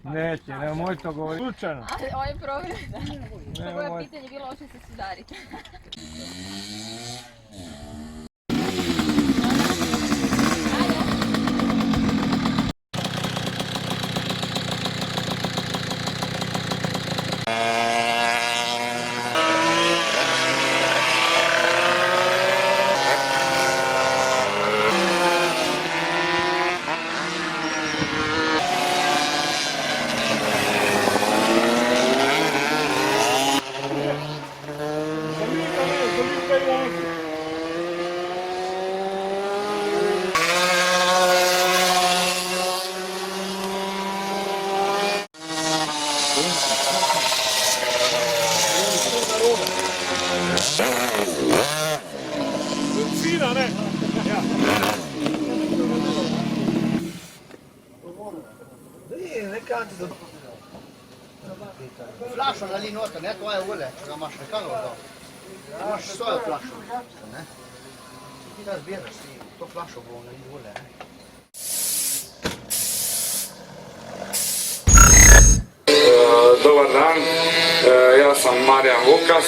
Neće, nemoj to govoriti. Slučajno. Ali ovo je problem, da. Moje pitanje bilo hoće se sudariti. Fina, ne? Flaša da li noter, ne, to je ulje, da imaš nekako to. Imaš svoju flašu, ne? Ti da zbiraš si, to flašu bo na ulje, ne? Dobar dan, ja sam Marijan Vukas,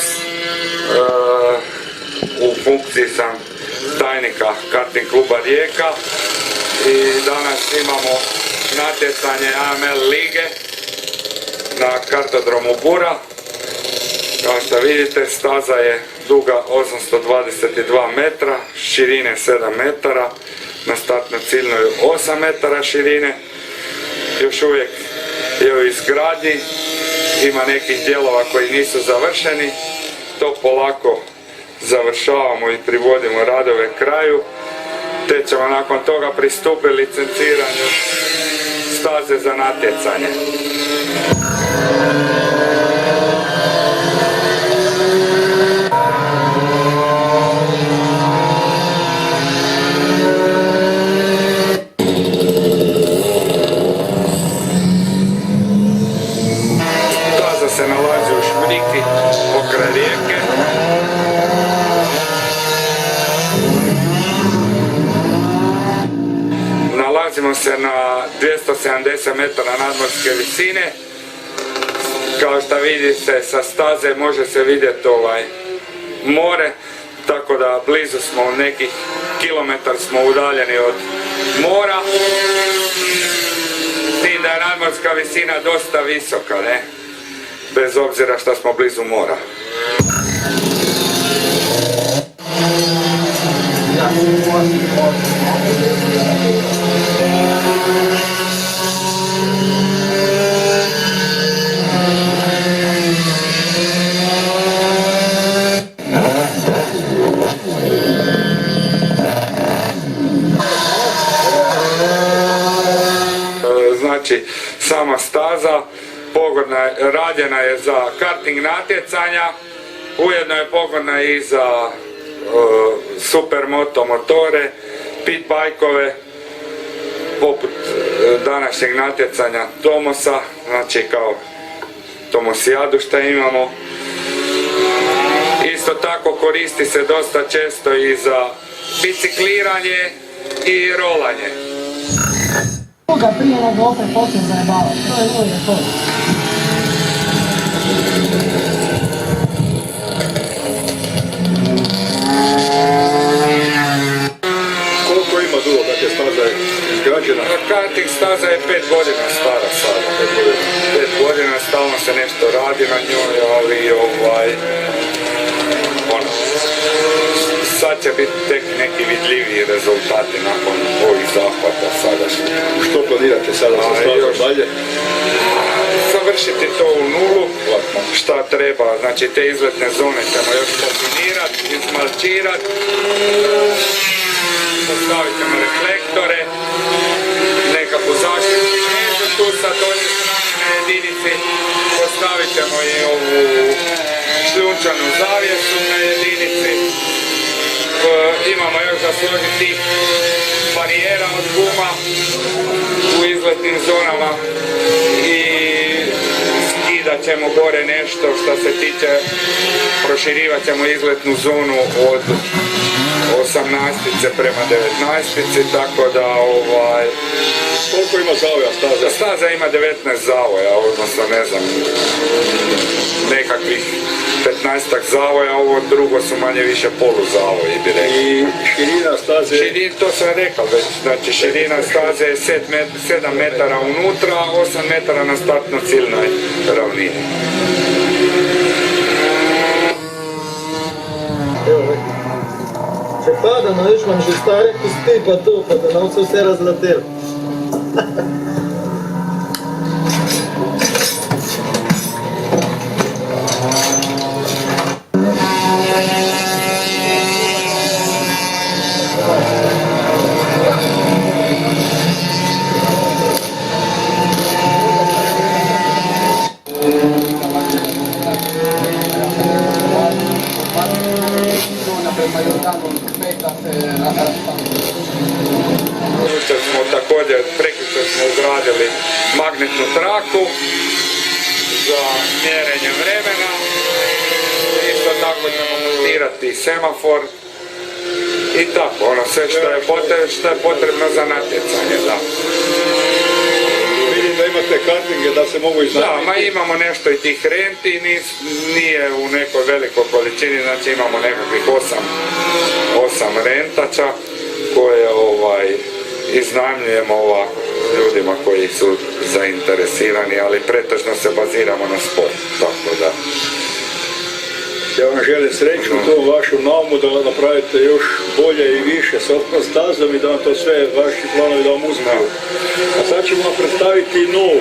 u funkciji sam tajnika karting kluba Rijeka i danas imamo natjecanje AML lige na kartodromu Bura. Kao što vidite, staza je duga 822 metra, širine 7 metara, na startnoj ciljnoj 8 metara širine. Još uvijek je u izgradnji, ima nekih dijelova koji nisu završeni, to polako završavamo i privodimo radove kraju, te ćemo nakon toga pristupiti licenciranju staze za natjecanje. Staza se nalazi u Šmriki, pokraj Rijeke. Nalazimo se na 270 metara nadmorske visine. Kao što vidite, sa staze može se vidjeti more, tako da blizu smo, nekih kilometar smo udaljeni od mora. S tim da je nadmorska visina dosta visoka, ne? Bez obzira što smo blizu mora. Znači, sama staza rađena je za karting natjecanja, ujedno je pogodna i za supermoto motore, pit bajkove, poput današnjeg natjecanja Tomosa, znači kao Tomosijadu što imamo. Isto tako koristi se dosta često i za bicikliranje i rolanje. Koga prije nego opet poslije zajebava, to je uvijek to. Koliko ima dugo kad je staza izgrađena? Karting staza je 5 godina stara sada. 5 godina, stalno se nešto radi na njoj, ali sad će biti tek neki vidljiviji rezultati nakon ovih zahvata sadašnjih. Što planirate sada sa stazom dalje? Završiti to u nulu, šta treba, znači te izletne zone ćemo još kombinirati, izmalčirati, postavit ćemo reflektore, nekakvu zaštitnu mrežu tu sa donje na jedinici, postavit ćemo i ovu šljunčanu zavjesu na jedinici. Imamo još da složiti barijera od guma u izletnim zonama i skidat ćemo gore nešto što se tiče, proširivat ćemo izletnu zonu od 18-ice prema 19-ici, tako da Koliko ima zavoja staza? Staza ima 19 zavoja, odnosno ne znam, nekakvih 15-ak zavoja, ovo drugo su manje više poluzavoji, bi rekli. I širina staze? To sam rekao već, znači širina staze je 7 metara unutra, 8 metara na startno-ciljnoj ravnini. Če padamo, veš, imam že stare kosti pa to, pa da nam se vse razletelo. Prekjučer smo ugradili magnetnu traku za mjerenje vremena. Isto tako ćemo montirati semafor i tako, ono sve što je potrebno za natjecanje, da. Vidim da imate kartinge da se mogu iznajmiti. Da, imamo nešto i tih renti, nije u nekoj velikoj količini, znači imamo nekakvih 8 rentača koje iznajmljujemo ljudima koji su zainteresirani, ali pretežno se baziramo na sport, tako da. Ja vam želim sreću u tom vašem naumu da napravite još bolje i više s ovom stazom i da vam to sve vaši planovi da vam uspiju. A sad ćemo vam predstaviti novu.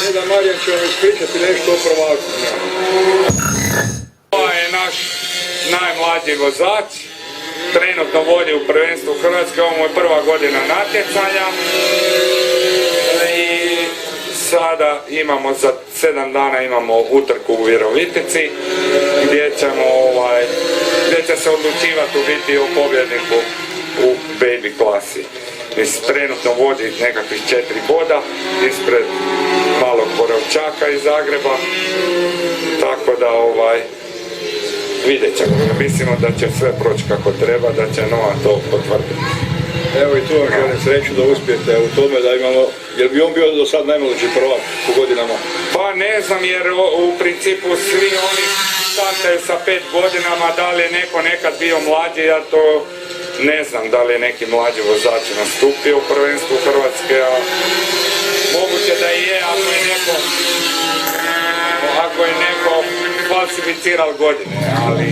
Deda Marijan će vam ispričati nešto o prvaku. Ovo je naš najmlađi vozač. Trenutno vodi u prvenstvu Hrvatske, ovo je prva godina natjecanja i sada imamo za 7 dana imamo utrku u Virovitici gdje će se odlučivati u biti o pobjedniku u baby klasi. Trenutno vodi nekakvih 4 boda ispred malog Borovčaka iz Zagreba, tako da vidjet ćemo. Mislimo da će sve proći kako treba, da će Nova to potvrditi. Evo i tu vam želim sreću da uspijete u tome da imamo, jer bi on bio do sad najmlađi prvak u godinama? Pa ne znam, jer u principu svi oni startaju sa 5 godinama, da li je neko nekad bio mlađi, ja to ne znam da li je neki mlađi vozač nastupio u prvenstvu Hrvatske, a moguće da i je ako je neko falsificiral godine, ali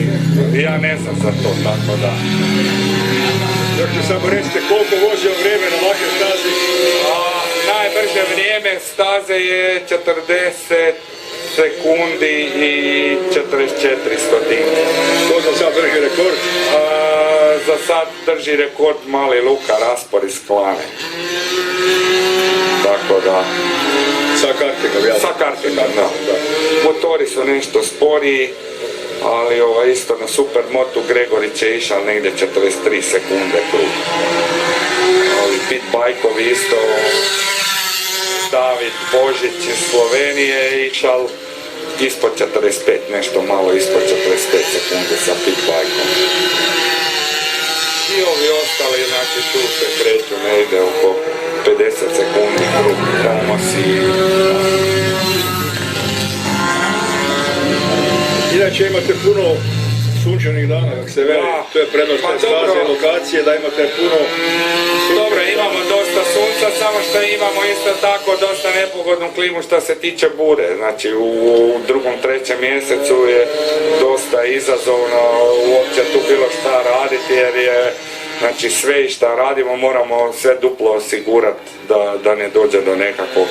ja ne znam za to, tako da. Još mi samo recite koliko vozio vrijeme na vašoj stazi? Najbrže vrijeme staze je 40 sekundi i 44 stotinke. Ko za sad drži rekord? Za sad drži rekord mali Luka Raspor iz Klane. Tako da. Sa kartingom, jel? Sa kartingom, da. Motori su nešto sporiji, ali isto na Supermotu Gregorić je išao negdje 43 sekunde krug. Pit bajkovi isto, David Božić iz Slovenije je išao ispod 45, nešto malo ispod 45 sekunde sa pit bajkom. I ovi ostali, znači tu se kreću negdje oko 50 sekundi krug, Tomosi. Inače imate puno sunčanih dana, kako se veli, to je prednost te staze i lokacije, da imate puno sunčanih. Dobro, imamo dosta sunca, samo što imamo isto tako dosta nepogodnu klimu što se tiče bure. Znači u drugom, trećem mjesecu je dosta izazovno uopće tu bilo šta raditi, jer je znači sve šta radimo moramo sve duplo osigurati da ne dođe do nekakvog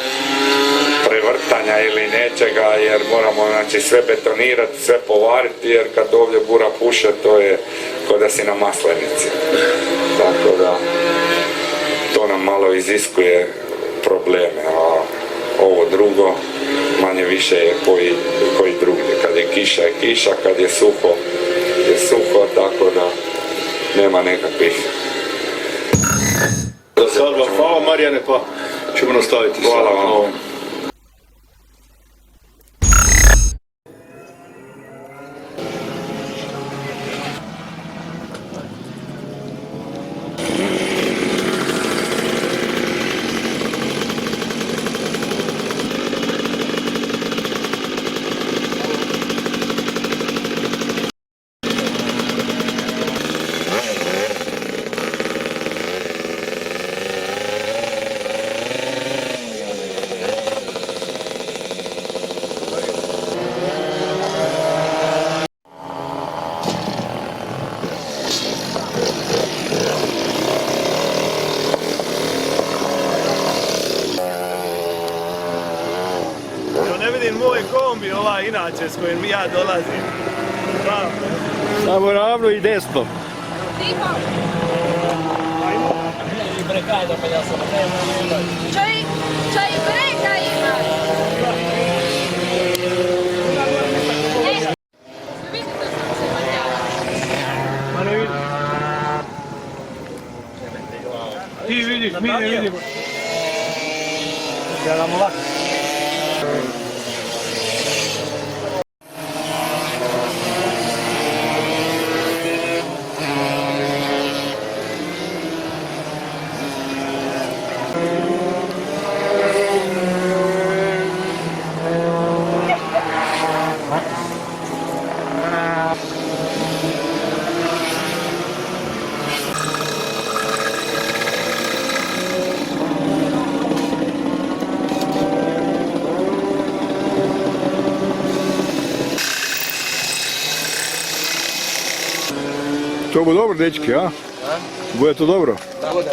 prevrtanja ili nečega, jer moramo znači sve betonirati, sve povariti, jer kad ovdje bura puše to je kao da si na maslenici. Tako da to nam malo iziskuje probleme, a ovo drugo manje više je koji drugdje. Kad je kiša, kad je suho, tako da nema nekakvih. Za sad vam hvala Marijane, pa ćemo nastaviti. Hvala vam. kombi ovaj inače s kojim ja dolazim. Samo ravno i desno. Čaj breka ima. Vidite što se manjava. Ma ne vidim. Ti vidiš, mi ne vidimo. Da nam ovako. To bude dobro, dečki, a? Bude to dobro? Bude.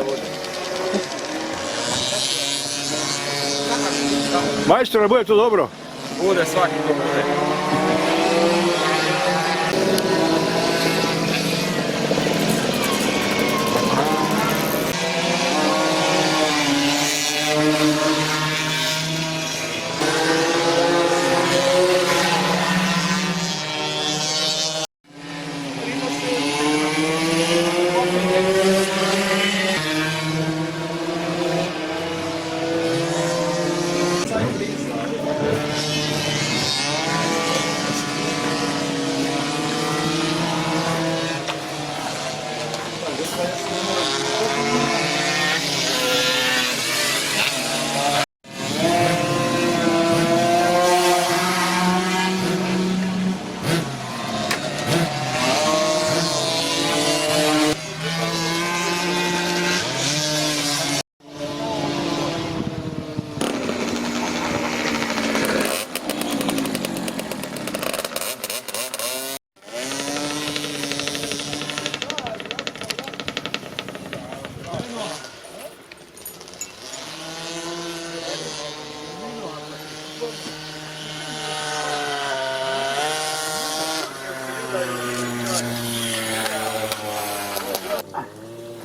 Majstora, bude to dobro? Bude, svaki to bude.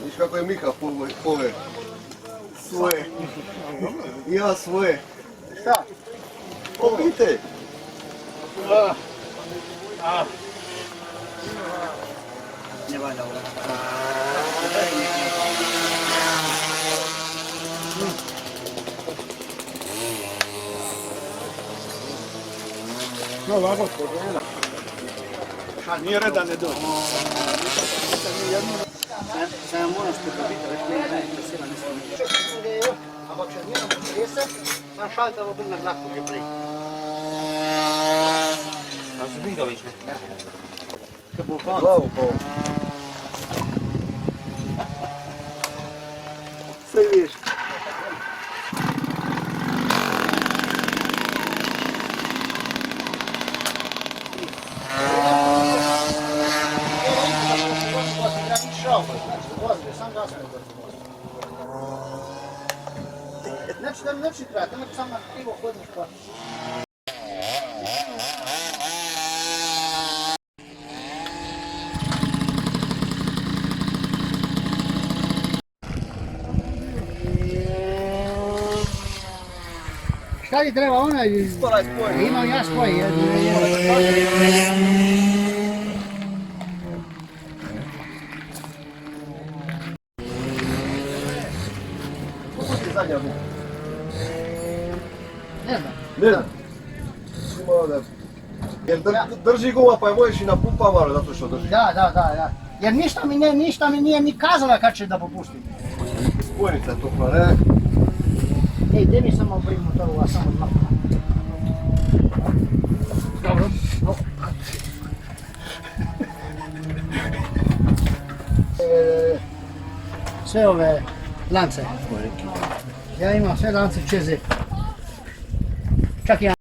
Viš kako je Miha pove svoje. I ja svoje. Šta? Popite. Ne valja ovo. No ovako spogleda. Nije red da ne dođe. Sam moraš potrebiti, već ne je interesira nešto. Ampak če nimam interese, sam šaltavo bil na glaku že prej. A si Vinković, ne? Če bo konc. Glavu po. Sve vidiš. Neći trati, neći sam na krivo hodniš pa. Šta ti treba onaj? Sporaj spoj. Imam ja spoj. Zadnja buka. Ne znam. Ne znam. Malo da... Jer drži guma pa je možeš i napumpa malo zato što drži. Da. Jer ništa mi nije ni kazala kad će da popusti. Spojnica je topla, ne? Ej, gdje mi samo prim motoru, a samo dva. Dobro. Sve ove lance. Ja imam sve lance ČZ. Čak i ja.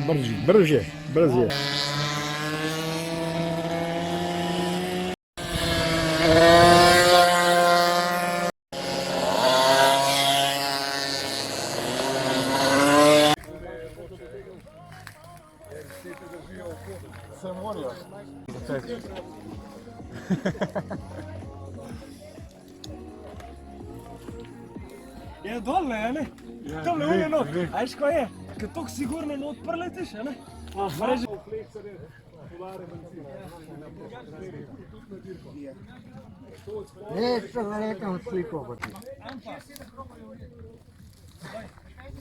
Brže. Je dole, a ne? Tam le unje not. A veš ko je? Kad tog sigurno not preletiš, a ne? Mreže.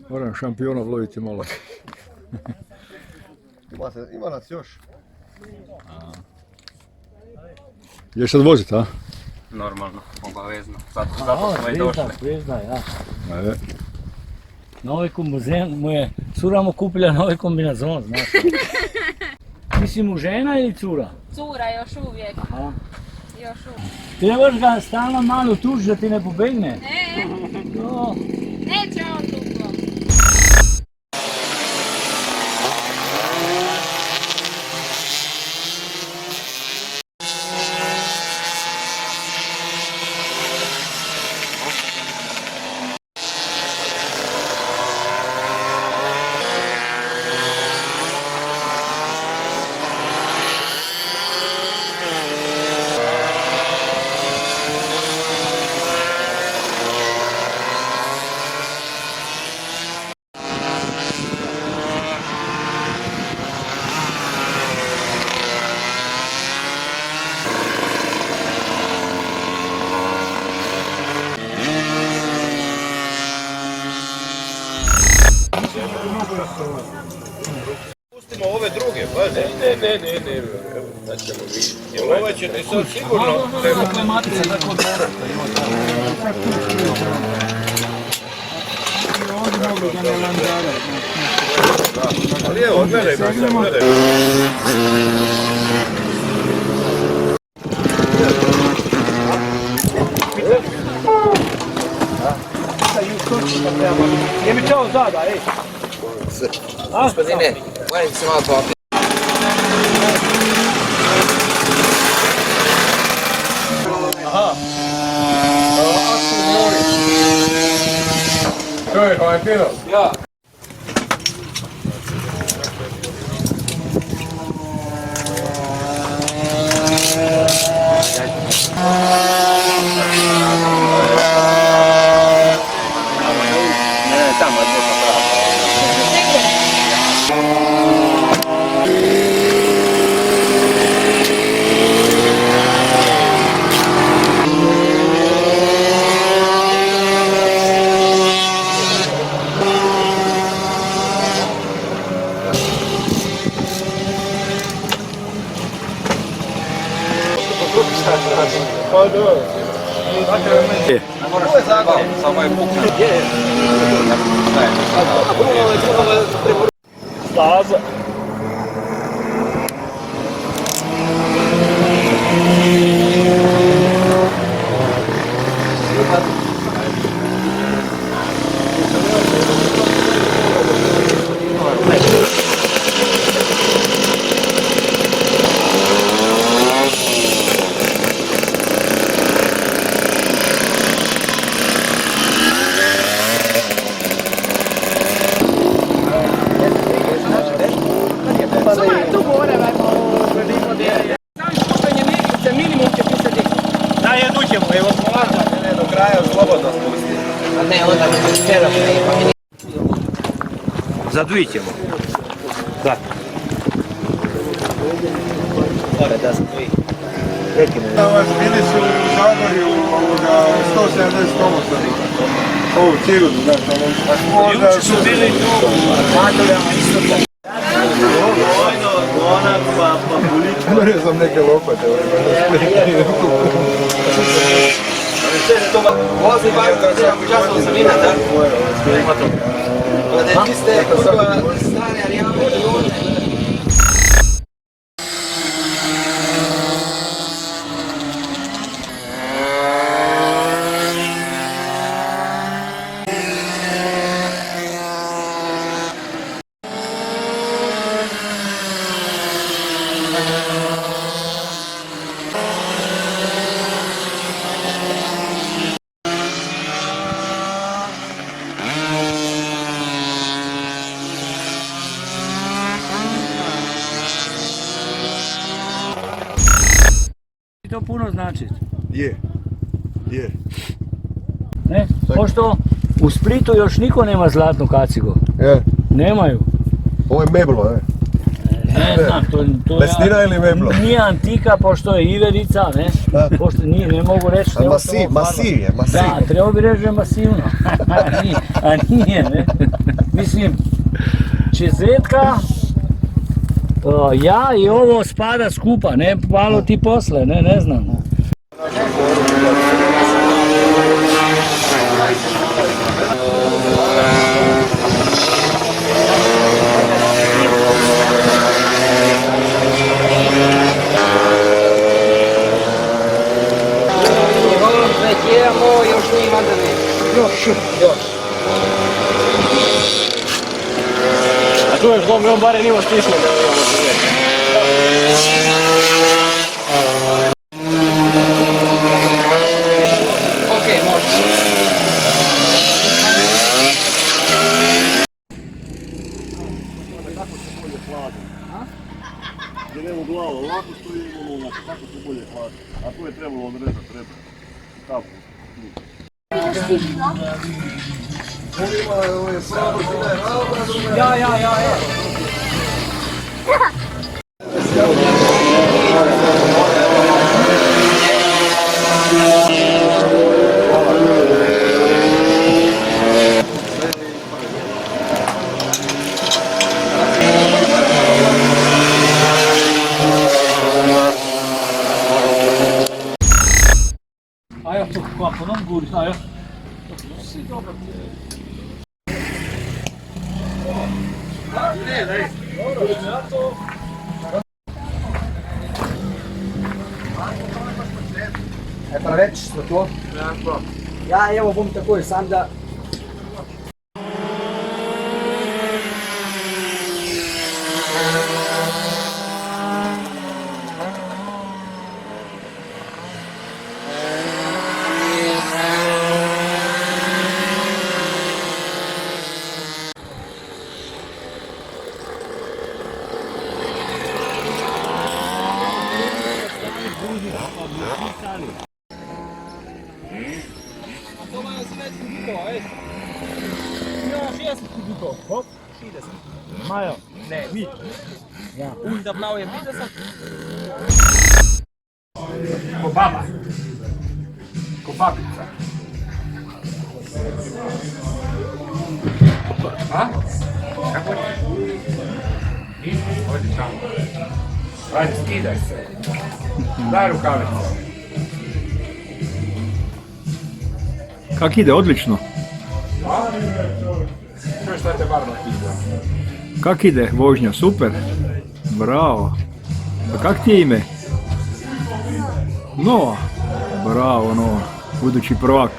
Moram šampiona vloviti malo. Ima nas još. Ješ sad vozit, a? Normalno, obavezno. Zato smo i došli. Zvezda, ja. E, Novi kombinezon, moje cura mu kupila novi kombinezon, znaš. Ti si mu žena ili cura? Cura još uvijek. Aha. Još uvijek. Trebaš ga stalno malo tuži da ti ne pobegne. Ne, No. neće on dugo. Pustimo ove druge, pazi. Ne. Evo, ćemo vidjeti. Jer ove će ti sad sigurno... Ali evo, gledaj, gledaj. Je mi čao zada, ej. Gospodine, moram se malo popiti. Čovjek, ovaj pino. Ja. Pa dobro. Ovo je zakon. Samo je pukno. Staza. Do kraja slobodno spusti. A ne, onda mi se čerom ne. Zadujit ćemo. Da. Mora da se duji. Bili su u Zagorju 170 komosa. Ovo sigurno, znači ono... Juče su bili tu, Madoljama isto tako. Ne znam neke lopate. Vozi bavite, učestvovao sam ina, da? Vi ste stari Arijano i ovdje. to puno značiti. Je. Ne? Pošto u Splitu još niko nema zlatnu kacigu. Je. Nemaju. Ovo je meblo, Ne znam, to Mesnina ili meblo? nije antika, pošto je iverica, ne? Pošto nije, ne mogu reći. Masiv je. Da, trebao bi reći da je masivno. A nije, ne? Mislim, čezetka, ja i ovo spada skupa, ne malo ti posle, ne znam. A tu još dom, on bare nivo stisno. Idemo glavo, ovako stojimo, znači kako se bolje hladi. A tu je trebalo odrezati, kapu. Ja. Ajo, tu kvapo, non guri, ajo. Preveč so to? Ja, evo bom takoj, sam da... Majo. Ne, mi. Ja. Und der blaue Widersacher. Ko baba. Ko babica. A? Kako je? Odi tamo. Ajde, skidaj se. Daj rukavice. Kak ide, odlično. Čuješ šta te barno pita? Kak ide vožnja, super. Bravo. A kak ti je ime? Nova. Bravo, Nova. Budući prvak.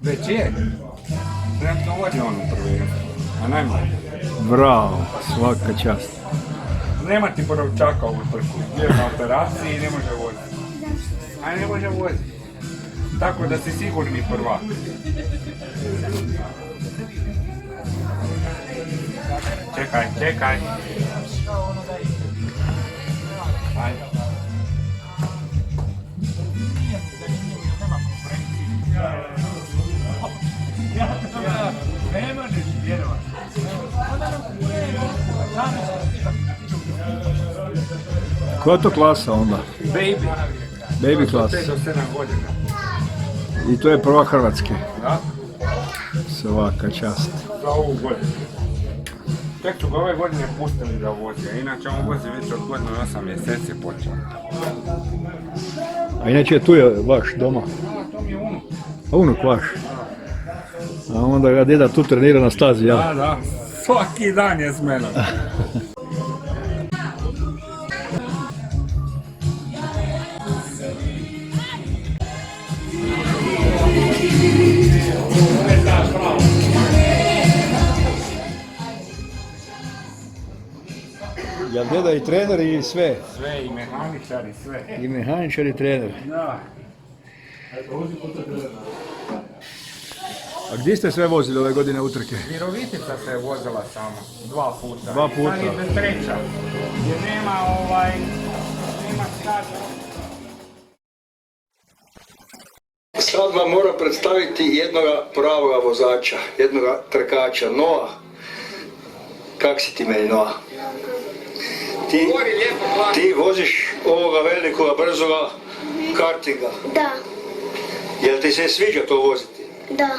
Već je. Trenutno vodi on u prvenstvu. A najmanje. Bravo, svaka čast. Nema ti porovčaka u trku. Je na operaciji i ne može voziti. A ne može voziti. Tako da si sigurni prvak. Čekaj. Ajde. Ne možeš vjerovati. Koja je to klasa onda? Baby. Baby klasa. 5 do 7 godina. I to je prva Hrvatske. Da? Svaka čast. Za ovu godinu. Tek su ga ove godine pustili da vozi, a inače on vozi već od godinu i 8 mjeseci počeo. A inače tu je vaš doma. To mi je unuk. A unuk vaš. A onda ga deda tu trenira na stazi, ja? Da. Svaki dan je s menom. Jel deda i trener i sve? Sve, i mehaničar i sve. I mehaničar i trener. Da. A gdje ste sve vozili ove godine utrke? Virovitica se je vozila samo, 2 puta. 2 puta. Sad ide treća, jer nema staža. Sad vam moram predstaviti jednoga pravoga vozača, jednoga trkača, Noa. Kak si ti meni, Noa? Ti voziš ovoga velikoga, brzoga kartinga. Da, Jel ti se sviđa to voziti? da,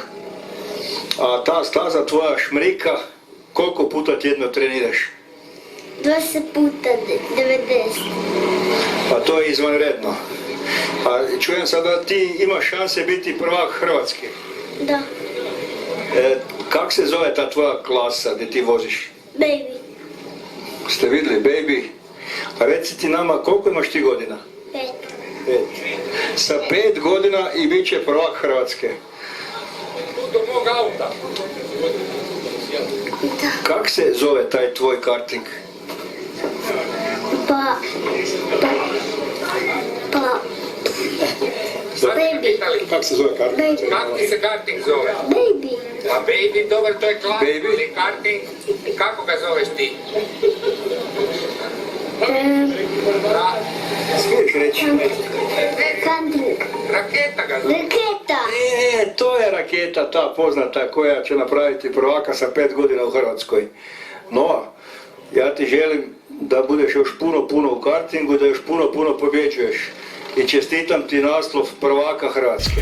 A ta staza tvoja šmrika, koliko puta tjedno treniraš? 20 puta 90. Pa to je izvanredno. A čujem sad da ti imaš šanse biti prvak Hrvatske. Da, Kak se zove ta tvoja klasa gdje ti voziš? baby, Ste vidjeli, baby? A reci ti nama, koliko imaš ti godina? 5. 5. Sa 5 godina i bit će prvak Hrvatske. Do mog auta. Kak se zove taj tvoj karting? Pa, baby, Kak se zove karting? baby, Kako ti se karting zove? baby, A baby, dobar, to je klas, Baby? ali karting, kako ga zoveš ti? Da, Smiješ reći? country, raketa ga zove. raketa, To je raketa ta poznata koja će napraviti prvaka sa 5 godina u Hrvatskoj. No, ja ti želim da budeš još puno u kartingu, da još puno pobjeđuješ. I čestitam ti naslov prvaka Hrvatske.